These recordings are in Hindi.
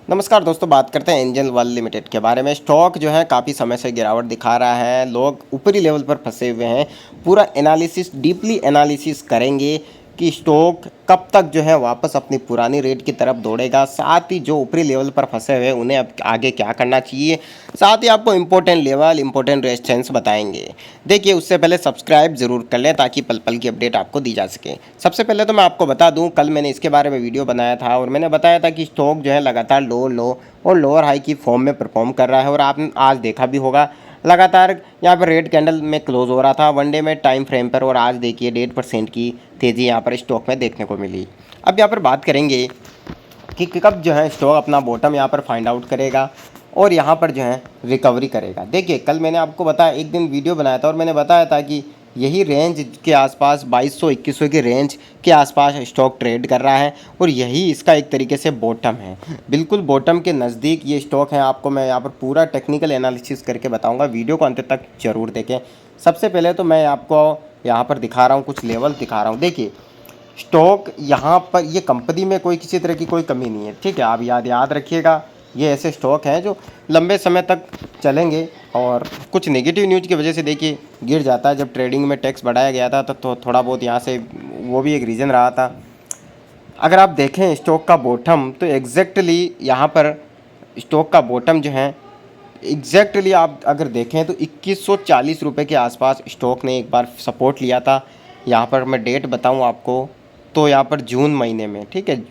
नमस्कार दोस्तों, बात करते हैं एंजल वन लिमिटेड के बारे में। स्टॉक जो है काफ़ी समय से गिरावट दिखा रहा है, लोग ऊपरी लेवल पर फंसे हुए हैं। पूरा एनालिसिस, डीपली एनालिसिस करेंगे कि स्टॉक कब तक जो है वापस अपनी पुरानी रेट की तरफ दौड़ेगा, साथ ही जो ऊपरी लेवल पर फंसे हुए हैं उन्हें अब आगे क्या करना चाहिए, साथ ही आपको इंपॉर्टेंट लेवल, इंपॉर्टेंट रेजिस्टेंस बताएंगे। देखिए, उससे पहले सब्सक्राइब जरूर कर लें ताकि पल पल की अपडेट आपको दी जा सके। सबसे पहले तो मैं आपको बता दूं, कल मैंने इसके बारे में वीडियो बनाया था और मैंने बताया था कि स्टॉक जो है लगातार लो और लोअर हाई की फॉर्म में परफॉर्म कर रहा है। और आपने आज देखा भी होगा, लगातार यहाँ पर रेड कैंडल में क्लोज हो रहा था वनडे में टाइम फ्रेम पर, और आज देखिए 1.5% की तेज़ी यहाँ पर स्टॉक में देखने को मिली। अब यहाँ पर बात करेंगे कि कब जो है स्टॉक अपना बॉटम यहाँ पर फाइंड आउट करेगा और यहाँ पर जो है रिकवरी करेगा। देखिए, कल मैंने आपको बताया, एक दिन वीडियो बनाया था और मैंने बताया था कि यही रेंज के आसपास 2200-2100 की रेंज के आसपास स्टॉक ट्रेड कर रहा है और यही इसका एक तरीके से बॉटम है। बिल्कुल बॉटम के नज़दीक ये स्टॉक है। आपको मैं यहाँ पर पूरा टेक्निकल एनालिसिस करके बताऊँगा, वीडियो को अंत तक जरूर देखें। सबसे पहले तो मैं आपको यहाँ पर दिखा रहा हूँ, कुछ लेवल दिखा रहा हूँ। देखिए, स्टॉक यहाँ पर, ये कंपनी में कोई किसी तरह की कोई कमी नहीं है, ठीक है। आप याद रखिएगा, ये ऐसे स्टॉक हैं जो लंबे समय तक चलेंगे और कुछ नेगेटिव न्यूज़ की वजह से देखिए गिर जाता है। जब ट्रेडिंग में टैक्स बढ़ाया गया था तो थोड़ा बहुत यहाँ से वो भी एक रीज़न रहा था। अगर आप देखें स्टॉक का बॉटम, तो एग्जैक्टली यहाँ पर स्टॉक का बॉटम जो है, एग्जैक्टली आप अगर देखें तो 2140 रुपये के आसपास स्टॉक ने एक बार सपोर्ट लिया था। यहाँ पर मैं डेट बताऊँ आपको, तो यहाँ पर जून महीने में, ठीक है,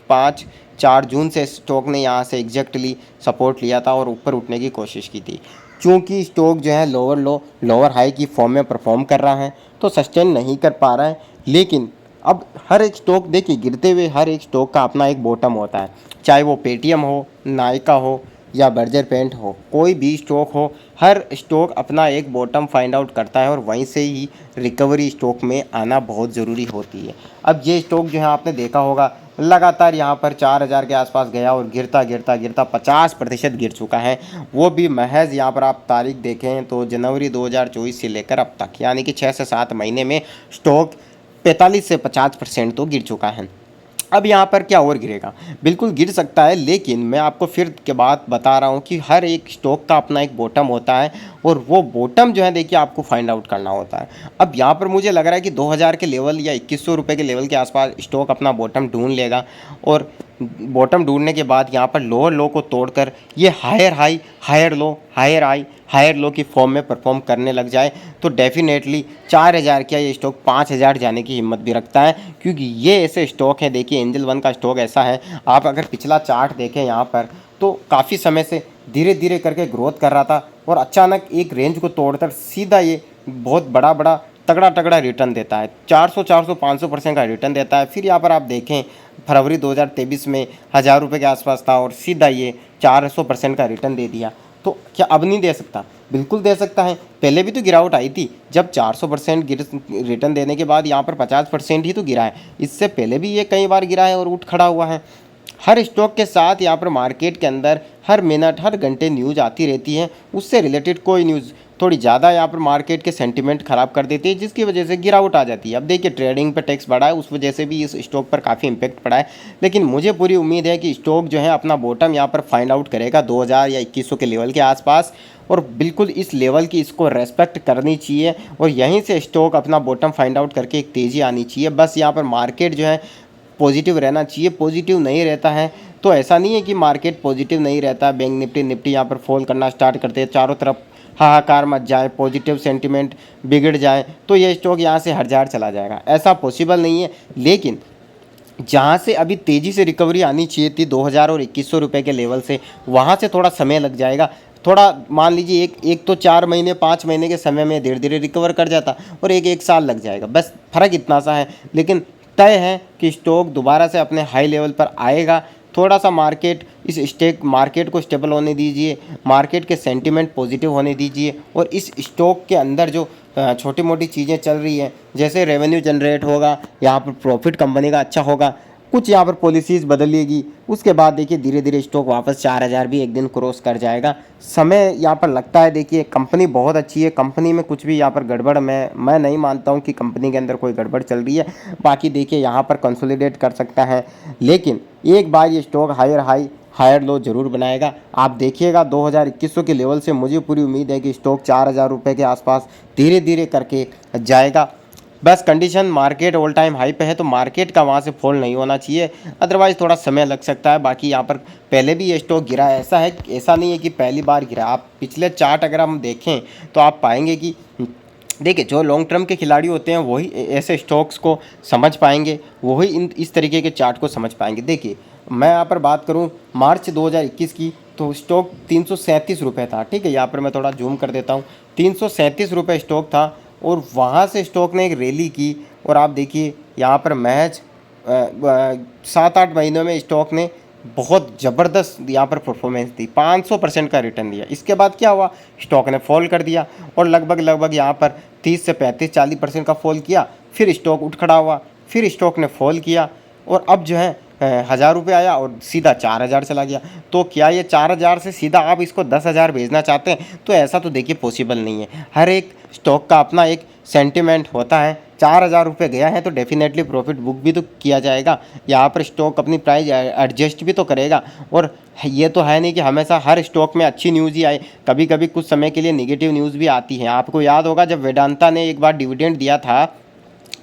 4 जून से स्टॉक ने यहाँ से एग्जैक्टली सपोर्ट लिया था और ऊपर उठने की कोशिश की थी। क्योंकि स्टॉक जो है लोअर हाई की फॉर्म में परफॉर्म कर रहा है तो सस्टेन नहीं कर पा रहा है। लेकिन अब हर एक स्टॉक, देखिए, गिरते हुए हर एक स्टॉक का अपना एक बॉटम होता है, चाहे वो पेटीएम हो, नायका हो या बर्जर पेंट हो, कोई भी स्टॉक हो, हर स्टॉक अपना एक बॉटम फाइंड आउट करता है और वहीं से ही रिकवरी स्टॉक में आना बहुत ज़रूरी होती है। अब ये स्टॉक जो है आपने देखा होगा, लगातार यहाँ पर 4000 के आसपास गया और गिरता गिरता गिरता 50% गिर चुका है। वो भी महज यहाँ पर आप तारीख देखें तो जनवरी 2024 से लेकर अब तक, यानी कि 6 से 7 महीने में स्टॉक 45 से 50% तो गिर चुका है। अब यहाँ पर क्या और गिरेगा? बिल्कुल गिर सकता है, लेकिन मैं आपको फिर के बात बता रहा हूँ कि हर एक स्टॉक का अपना एक बॉटम होता है और वो बॉटम जो है देखिए आपको फाइंड आउट करना होता है। अब यहाँ पर मुझे लग रहा है कि 2000 के लेवल या 2100 रुपये के लेवल के आसपास स्टॉक अपना बॉटम ढूंढ लेगा और बॉटम ढूंढने के बाद यहाँ पर लोअर लो को तोड़कर ये higher high, higher low, higher high, higher low की फॉर्म में परफॉर्म करने लग जाए तो डेफिनेटली 4000 क्या ये स्टॉक 5000 जाने की हिम्मत भी रखता है। क्योंकि ये ऐसे स्टॉक है, देखिए एंजल वन का स्टॉक ऐसा है, आप अगर पिछला चार्ट देखें यहाँ पर तो काफ़ी समय से धीरे धीरे करके ग्रोथ कर रहा था और अचानक एक रेंज को तोड़कर सीधा ये बहुत बड़ा तगड़ा रिटर्न देता है। 400-500% का रिटर्न देता है। फिर यहाँ पर आप देखें फरवरी 2023 में 1000 रुपये के आसपास था और सीधा ये 400% का रिटर्न दे दिया। तो क्या अब नहीं दे सकता? बिल्कुल दे सकता है। पहले भी तो गिरावट आई थी, जब 400% रिटर्न देने के बाद यहाँ पर 50% ही तो गिरा है। इससे पहले भी ये कई बार गिरा है और उठ खड़ा हुआ है। हर स्टॉक के साथ यहाँ पर मार्केट के अंदर हर मिनट हर घंटे न्यूज़ आती रहती है, उससे रिलेटेड कोई न्यूज़ थोड़ी ज़्यादा यहाँ पर मार्केट के सेंटिमेंट ख़राब कर देती है, जिसकी वजह से गिरावट आ जाती है। अब देखिए ट्रेडिंग पे टैक्स बढ़ा है, उस वजह से भी इस स्टॉक पर काफ़ी इम्पैक्ट पड़ा है। लेकिन मुझे पूरी उम्मीद है कि स्टॉक जो है अपना बॉटम यहाँ पर फाइंड आउट करेगा 2000 या 2100 के लेवल के आसपास, और बिल्कुल इस लेवल की इसको रेस्पेक्ट करनी चाहिए और यहीं से स्टॉक अपना बॉटम फाइंड आउट करके एक तेज़ी आनी चाहिए। बस यहाँ पर मार्केट जो है पॉजिटिव रहना चाहिए। पॉजिटिव नहीं रहता है तो ऐसा नहीं है कि मार्केट पॉजिटिव नहीं रहता, बैंक निफ्टी यहाँ पर फॉल करना स्टार्ट करते हैं, चारों तरफ हाहाकार मच जाए, पॉजिटिव सेंटिमेंट बिगड़ जाए तो ये स्टॉक यहाँ से हट चला जाएगा, ऐसा पॉसिबल नहीं है। लेकिन जहाँ से अभी तेज़ी से रिकवरी आनी चाहिए थी 2000 और 2100 रुपये के लेवल से, वहाँ से थोड़ा समय लग जाएगा। थोड़ा मान लीजिए एक तो 4 महीने 5 महीने के समय में धीरे धीरे रिकवर कर जाता और एक साल लग जाएगा, बस फ़र्क इतना सा है। लेकिन तय है कि स्टॉक दोबारा से अपने हाई लेवल पर आएगा। थोड़ा सा मार्केट को स्टेबल होने दीजिए, मार्केट के सेंटिमेंट पॉजिटिव होने दीजिए और इस स्टॉक के अंदर जो छोटी मोटी चीज़ें चल रही हैं, जैसे रेवेन्यू जनरेट होगा, यहाँ पर प्रॉफिट कंपनी का अच्छा होगा, कुछ यहाँ पर पॉलिसीज़ बदलेगी, उसके बाद देखिए धीरे धीरे स्टॉक वापस 4000 भी एक दिन क्रॉस कर जाएगा। समय यहाँ पर लगता है। देखिए कंपनी बहुत अच्छी है, कंपनी में कुछ भी यहाँ पर गड़बड़ मैं नहीं मानता हूँ कि कंपनी के अंदर कोई गड़बड़ चल रही है। बाकी देखिए यहाँ पर कंसोलिडेट कर सकता है, लेकिन एक बार ये stock higher high higher low ज़रूर बनाएगा। आप देखिएगा 2100 के लेवल से मुझे पूरी उम्मीद है कि स्टॉक 4000 रुपये के आसपास धीरे धीरे करके जाएगा। बस condition market all time high पे है तो मार्केट का वहाँ से फॉल नहीं होना चाहिए, अदरवाइज़ थोड़ा समय लग सकता है। बाकी यहाँ पर पहले भी ये स्टॉक गिरा है, ऐसा नहीं है कि पहली बार गिरा। आप पिछले चार्ट अगर हम देखें तो आप पाएंगे कि देखिए जो लॉन्ग टर्म के खिलाड़ी होते हैं वही ऐसे स्टॉक्स को समझ पाएंगे, वही इस तरीके के चार्ट को समझ पाएंगे। देखिए मैं यहाँ पर बात करूँ मार्च 2021 की, तो स्टॉक 337 रुपये था। ठीक है, यहाँ पर मैं थोड़ा जूम कर देता हूँ, 337 रुपये स्टॉक था और वहाँ से स्टॉक ने एक रैली की और आप देखिए यहाँ पर महज 7-8 महीनों में स्टॉक ने बहुत ज़बरदस्त यहाँ पर परफॉर्मेंस दी, 500% का रिटर्न दिया। इसके बाद क्या हुआ, स्टॉक ने फॉल कर दिया और लगभग यहाँ पर 30 से 35-40% का फॉल किया। फिर स्टॉक उठ खड़ा हुआ, फिर स्टॉक ने फॉल किया और अब जो है 1000 रुपये आया और सीधा 4000 चला गया। तो क्या ये 4000 से सीधा आप इसको 10,000 भेजना चाहते हैं? तो ऐसा तो देखिए पॉसिबल नहीं है। हर एक स्टॉक का अपना एक सेंटिमेंट होता है। 4000 रुपये गया है तो डेफिनेटली प्रॉफिट बुक भी तो किया जाएगा, यहाँ पर स्टॉक अपनी प्राइस एडजस्ट भी तो करेगा। और ये तो है नहीं कि हमेशा हर स्टॉक में अच्छी न्यूज़ ही आए, कभी कभी कुछ समय के लिए नेगेटिव न्यूज़ भी आती है। आपको याद होगा जब वेदांता ने एक बार डिविडेंड दिया था,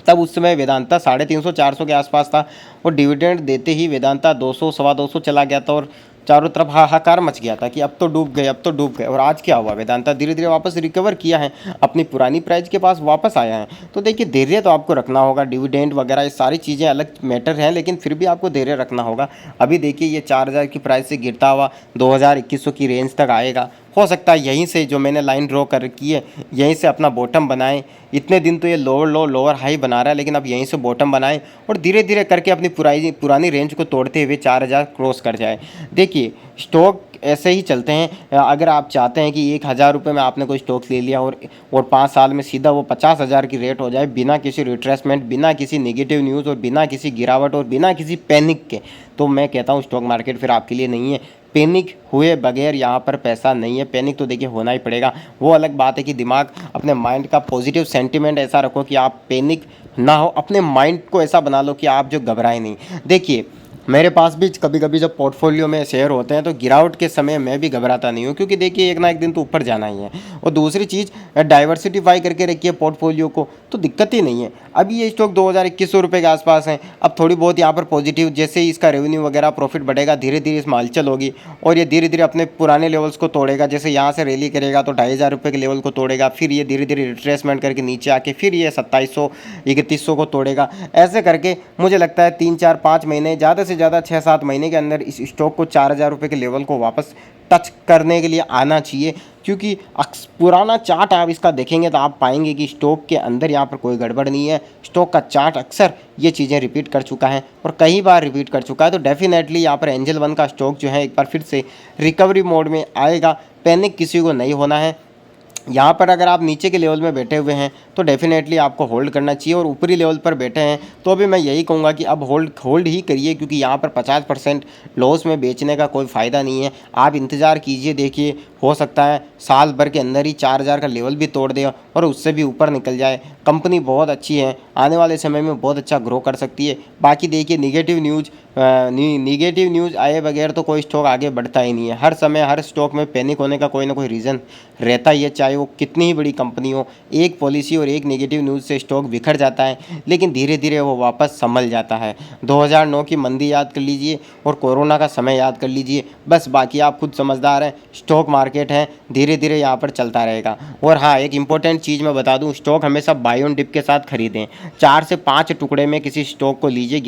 तब उस समय वेदांता 350-400 के आसपास था और डिविडेंड देते ही वेदांता 200 सवा 200 चला गया था और चारों तरफ हाहाकार मच गया था कि अब तो डूब गए, अब तो डूब गए। और आज क्या हुआ, वेदांता धीरे धीरे वापस रिकवर किया है, अपनी पुरानी प्राइस के पास वापस आया है। तो देखिए धैर्य तो आपको रखना होगा, डिविडेंड वगैरह ये सारी चीज़ें अलग मैटर हैं, लेकिन फिर भी आपको धैर्य रखना होगा। अभी देखिए ये 4000 की प्राइस से गिरता हुआ 2100 की रेंज तक आएगा। हो सकता है यहीं से जो मैंने लाइन ड्रॉ कर रखी है यहीं से अपना बॉटम बनाएं। इतने दिन तो ये लोअर लो लोअर हाई बना रहा है, लेकिन अब यहीं से बॉटम बनाएं और धीरे धीरे करके अपनी पुरानी रेंज को तोड़ते हुए 4000 क्रॉस कर जाए। देखिए स्टॉक ऐसे ही चलते हैं। अगर आप चाहते हैं कि 1000 रुपये में आपने कोई स्टॉक ले लिया और 5 साल में सीधा वो 50,000 की रेट हो जाए बिना किसी रिट्रेसमेंट, बिना किसी नेगेटिव न्यूज़ और बिना किसी गिरावट और बिना किसी पैनिक के, तो मैं कहता हूँ स्टॉक मार्केट फिर आपके लिए नहीं है। पैनिक हुए बगैर यहाँ पर पैसा नहीं है। पैनिक तो देखिए होना ही पड़ेगा। वो अलग बात है कि दिमाग अपने माइंड का पॉजिटिव सेंटिमेंट ऐसा रखो कि आप पैनिक ना हो, अपने माइंड को ऐसा बना लो कि आप जो घबराए नहीं। देखिए मेरे पास भी कभी कभी जब पोर्टफोलियो में शेयर होते हैं तो गिरावट के समय मैं भी घबराता नहीं हूँ, क्योंकि देखिए एक ना एक दिन तो ऊपर जाना ही है। और दूसरी चीज़ डाइवर्सिफाई करके रखिए पोर्टफोलियो को, तो दिक्कत ही नहीं है। अभी ये स्टॉक 2100 रुपये के आसपास है। अब थोड़ी बहुत यहाँ पर पॉजिटिव, जैसे ही इसका रेवेन्यू वगैरह प्रॉफिट बढ़ेगा धीरे धीरे इसमें हलचल होगी और ये धीरे धीरे अपने पुराने लेवल्स को तोड़ेगा। जैसे यहाँ से रैली करेगा तो 2500 रुपये के लेवल को तोड़ेगा, फिर ये धीरे धीरे रिट्रेसमेंट करके नीचे आके फिर ये 2700-3100 को तोड़ेगा। ऐसे करके मुझे लगता है 3-4-5 महीने, ज़्यादा से ज़्यादा 6-7 महीने के अंदर इस स्टॉक को 4000 रुपये के लेवल को वापस टच करने के लिए आना चाहिए। क्योंकि पुराना चार्ट आप इसका देखेंगे तो आप पाएंगे कि स्टॉक के अंदर यहाँ पर कोई गड़बड़ नहीं है। स्टॉक का चार्ट अक्सर ये चीज़ें रिपीट कर चुका है और कई बार रिपीट कर चुका है। तो डेफिनेटली यहाँ पर एंजल वन का स्टॉक जो है एक बार फिर से रिकवरी मोड में आएगा। पैनिक किसी को नहीं होना है। यहाँ पर अगर आप नीचे के लेवल में बैठे हुए हैं तो डेफिनेटली आपको होल्ड करना चाहिए, और ऊपरी लेवल पर बैठे हैं तो भी मैं यही कहूँगा कि अब होल्ड ही करिए, क्योंकि यहाँ पर 50% लॉस में बेचने का कोई फ़ायदा नहीं है। आप इंतज़ार कीजिए, देखिए हो सकता है साल भर के अंदर ही 4000 का लेवल भी तोड़ दे और उससे भी ऊपर निकल जाए। कंपनी बहुत अच्छी है, आने वाले समय में बहुत अच्छा ग्रो कर सकती है। बाकी देखिए नेगेटिव न्यूज़ आए बगैर तो कोई स्टॉक आगे बढ़ता ही नहीं है। हर समय हर स्टॉक में पैनिक होने का कोई ना कोई रीज़न रहता ही है, चाहे वो कितनी ही बड़ी कंपनी हो। एक पॉलिसी और एक नेगेटिव न्यूज़ से स्टॉक बिखर जाता है, लेकिन धीरे धीरे वो वापस संभल जाता है। 2009 की मंदी याद कर लीजिए और कोरोना का समय याद कर लीजिए, बस। बाकी आप खुद समझदार हैं, स्टॉक मार्केट है, धीरे धीरे यहाँ पर चलता रहेगा। और हाँ, एक इंपॉर्टेंट चीज़ मैं बता दूँ, स्टॉक हमेशा बाय ऑन डिप के साथ खरीदें। 4 से 5 टुकड़े में किसी स्टॉक को लीजिए,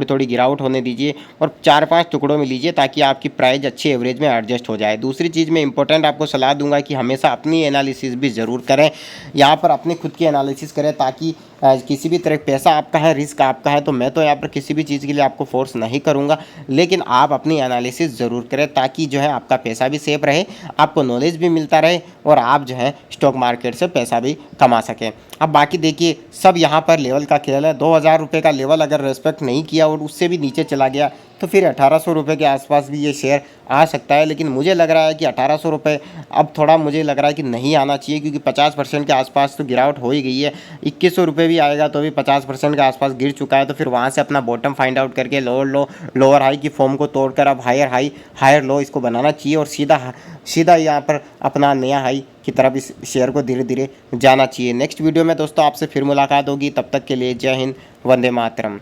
थोड़ी गिरावट होने दीजिए और 4-5 टुकड़ों में लीजिए, ताकि आपकी प्राइस अच्छी एवरेज में एडजस्ट हो जाए। दूसरी चीज़ मैं इंपॉर्टेंट आपको सलाह दूंगा कि हमेशा अपनी एनालिसिस भी ज़रूर करें। यहाँ पर अपनी खुद की एनालिसिस करें, ताकि किसी भी तरह पैसा आपका है, रिस्क आपका है, तो मैं तो यहाँ पर किसी भी चीज़ के लिए आपको फोर्स नहीं करूँगा, लेकिन आप अपनी एनालिसिस ज़रूर करें, ताकि जो है आपका पैसा भी सेफ रहे, आपको नॉलेज भी मिलता रहे और आप जो है स्टॉक मार्केट से पैसा भी कमा सकें। अब बाकी देखिए सब यहाँ पर लेवल का खेल है। 2000 रुपये का लेवल अगर रेस्पेक्ट नहीं किया और उससे भी नीचे चला गया तो फिर 1800 रुपये के आसपास भी ये शेयर आ सकता है। लेकिन मुझे लग रहा है कि 1800 रुपये अब थोड़ा मुझे लग रहा है कि नहीं आना चाहिए, क्योंकि 50% के आसपास तो गिरावट हो ही गई है। 2100 रुपये भी आएगा तो भी 50% के आसपास गिर चुका है। तो फिर वहाँ से अपना बॉटम फाइंड आउट करके लोअर हाई की फॉर्म को तोड़कर अब हायर हाई हायर लो इसको बनाना चाहिए, और सीधा यहाँ पर अपना नया हाई की तरफ इस शेयर को धीरे धीरे जाना चाहिए। नेक्स्ट वीडियो में दोस्तों आपसे फिर मुलाकात होगी, तब तक के लिए जय हिंद, वंदे मातरम।